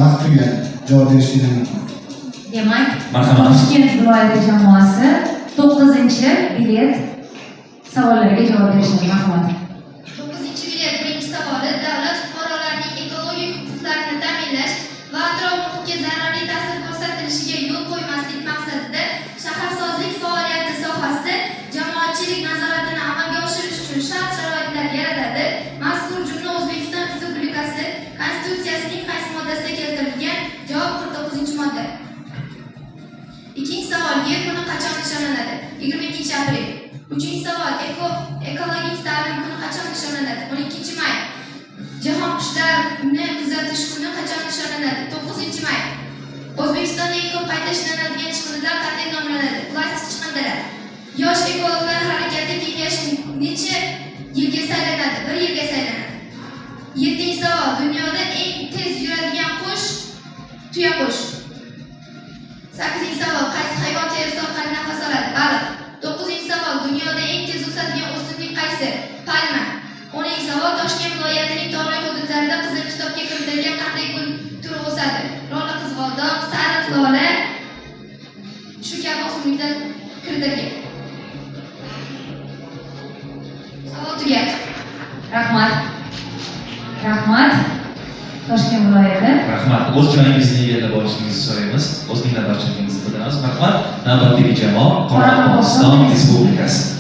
vaqt tugadi. Javob berishingiz mumkin. Demak, Marhamat. Toshkent viloyati jamoasi 9-bilet savollariga javob berishadi. Marhamat. 9-bilet birinchi savoli davlat fuqarolarining ekologik huquqlarini ta'minlash va atrof-muhitga zararli ta'sir ko'rsatilishiga yo'l qo'ymaslik maqsadida shaharsozlik faoliyati sohasida jamoatchilik nazoratini amalga oshirish uchun shart-sharoitlar yaratadi. Mazkur jumla O'zbekiston Respublikasi Konstitutsiyasining qaysi moddasida keltirilgan? Javob 49-modda. Ikkinchi savol, yer kuni qachon nishonlanadi? 22-aprel. Uchinchi savol, ekologik ta'lim kuni qachon nishonlanadi? 12-may. Jahon qushlarini kuzatish kuni qachon nishonlanadi? 9-may. O'zbekistonda eng ko'p qayta ishlanadigan chiqindilar qanday nomlanadi? Plastik chiqindilar. Yosh ekologlar harakati kengashi necha yilga saylanadi? 1 yilga saylanadi. 7-chi savol, dunyoda eng tez yuradigan qush tuyaqush. 8-chi savol, qaysi hayvon terisi orqali nafas oladi? Baliq. 9-chi savol, dunyoda eng tez o'sadigan o'simlik qaysi? Palma. 10-chi savol, Toshkent viloyatining tog'li hududlarida Qizil kitobga kiritilgan qanday gul turi o'sadi? Lola qizg'aldoq, sariq lola, shu kabi o'simliklar kiritilgan. Savol tugadi. Rahmat. Toshkent viloyati. Rahmat. O'z joyingizni egallab olishingizni so'raymiz. O'z minnatdorchiligimizni bildiramiz. Rahmat. Navbatdagi jamoa Qoraqalpog'iston Respublikasi.